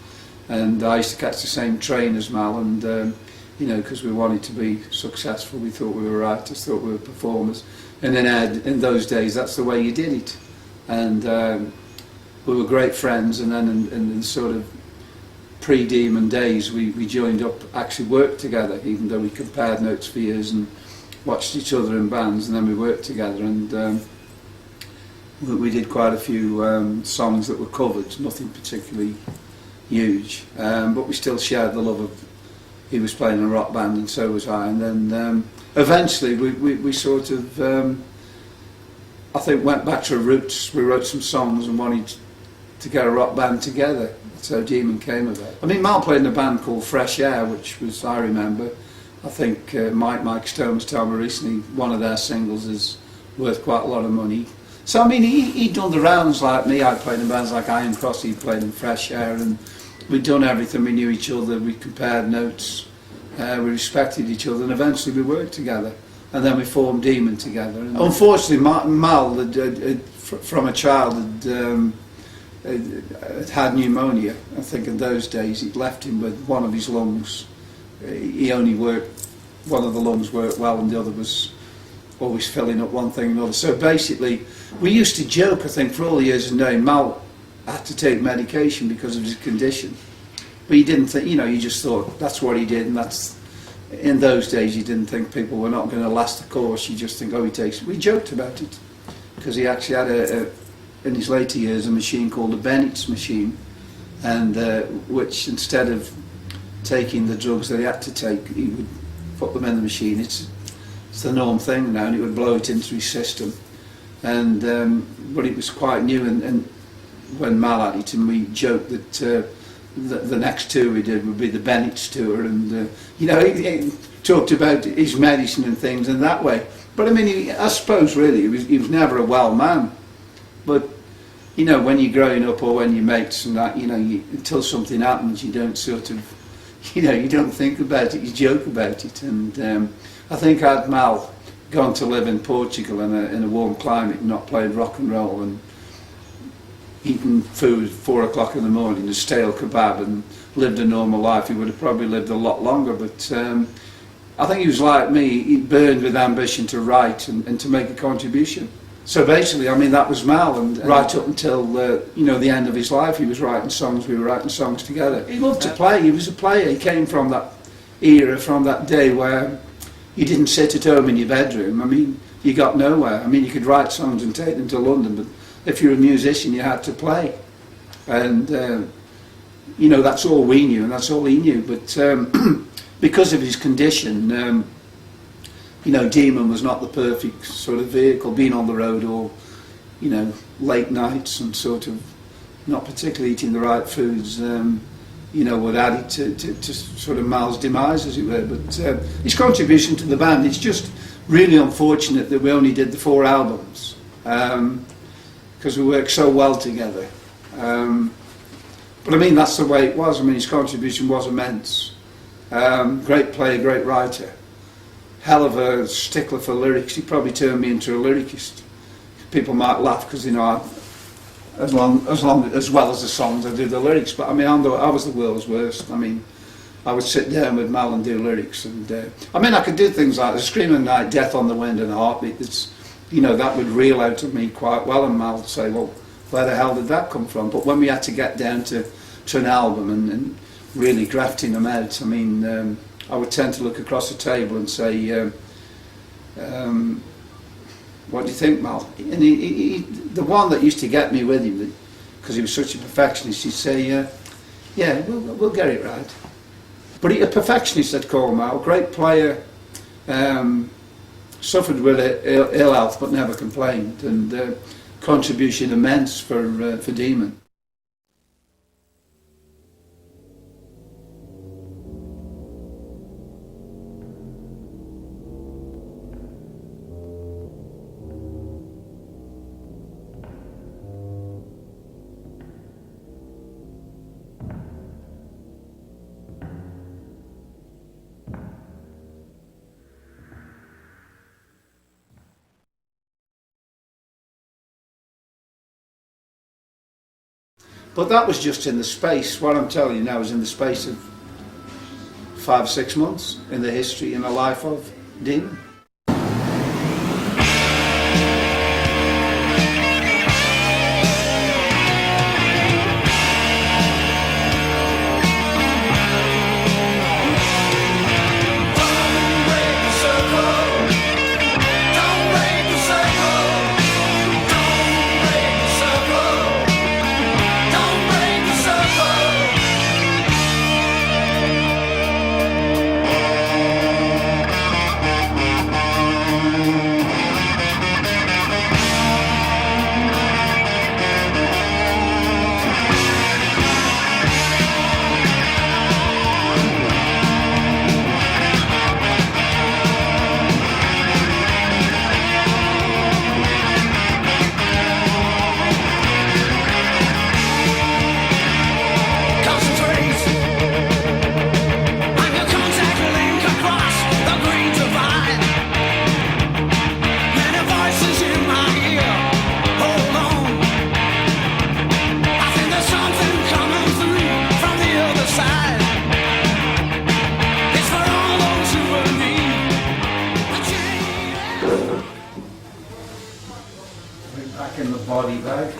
And I used to catch the same train as Mal, and you know, because we wanted to be successful, we thought we were writers, thought we were performers. And then in those days, that's the way you did it. And we were great friends, and then in sort of pre-Demon days, we joined up, actually worked together, even though we compared notes for years and watched each other in bands, and then we worked together, and we did quite a few songs that were covered, nothing particularly huge, but we still shared the love of, he was playing in a rock band and so was I, and then eventually we sort of, I think, went back to our roots. We wrote some songs and wanted to get a rock band together, so Demon came of it. I mean, Mal played in a band called Fresh Air, which was, I remember, I think Mike Stone was telling me recently, one of their singles is worth quite a lot of money. So I mean, he'd done the rounds like me. I played in bands like Iron Cross, he played in Fresh Air, and we'd done everything, we knew each other, we compared notes, we respected each other, and eventually we worked together. And then we formed Demon together. And unfortunately, Mal, from a child, had pneumonia. I think in those days he'd left him with one of his lungs. He only worked, one of the lungs worked well and the other was always filling up one thing and another. So basically, we used to joke, I think, for all the years of knowing Mal had to take medication because of his condition. But you didn't think, you know, you just thought that's what he did, and that's, in those days you didn't think people were not going to last the course. You just think, oh, he takes it. We joked about it because he actually had in his later years a machine called the Bennett's machine, and which instead of taking the drugs that he had to take, he would put them in the machine. It's the norm thing now, and it would blow it into his system. And but it was quite new, and when Mal had it, and we joked that the next tour we did would be the Bennett's tour, and you know, he talked about his medicine and things in that way. But I mean, I suppose really he was never a well man. But you know, when you're growing up or when you're mates and that, you know, until something happens, you don't sort of, you know, you don't think about it, you joke about it. And I think had Mal gone to live in Portugal in a warm climate and not played rock and roll and eaten food at 4 o'clock in the morning, a stale kebab, and lived a normal life, he would have probably lived a lot longer. But I think he was like me, he burned with ambition to write and to make a contribution. So basically, I mean, that was Mal, and right up until you know, the end of his life, he was writing songs, we were writing songs together. He loved to play, he was a player, he came from that era, from that day where you didn't sit at home in your bedroom. I mean, you got nowhere. I mean, you could write songs and take them to London, but if you're a musician, you had to play. And you know, that's all we knew and that's all he knew. But because of his condition, you know, Demon was not the perfect sort of vehicle, being on the road or, you know, late nights and sort of not particularly eating the right foods, you know, would add it to sort of Mal's demise, as it were. But his contribution to the band, it's just really unfortunate that we only did the 4 albums, because we worked so well together. But I mean, that's the way it was. I mean, his contribution was immense. Great player, great writer. Hell of a stickler for lyrics. He probably turned me into a lyricist. People might laugh because, you know, as well as the songs, I do the lyrics. But I mean, I was the world's worst. I mean, I would sit down with Mal and do lyrics, and I mean, I could do things like the Screaming Night, Death on the Wind, and a Heartbeat. It's, you know, that would reel out of me quite well, and Mal would say, well, where the hell did that come from? But when we had to get down to an album and really grafting them out, I mean, I would tend to look across the table and say, what do you think, Mal? And the one that used to get me with him, because he was such a perfectionist, he'd say, yeah, we'll get it right. But a perfectionist, I'd call Mal, great player, suffered with ill health but never complained, and contribution immense for Demon. But that was just in the space, what I'm telling you now is in the space of 5 or 6 months in the history, in the life of Demon. Put it back in the body bag.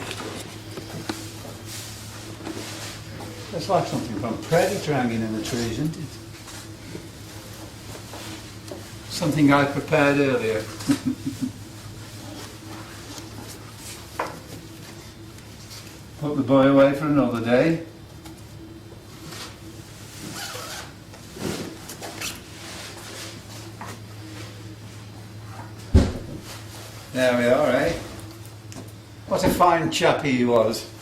It's like something from Predator hanging in the trees, isn't it? Something I prepared earlier. Put the boy away for another day. There we are, eh? What a fine chap he was.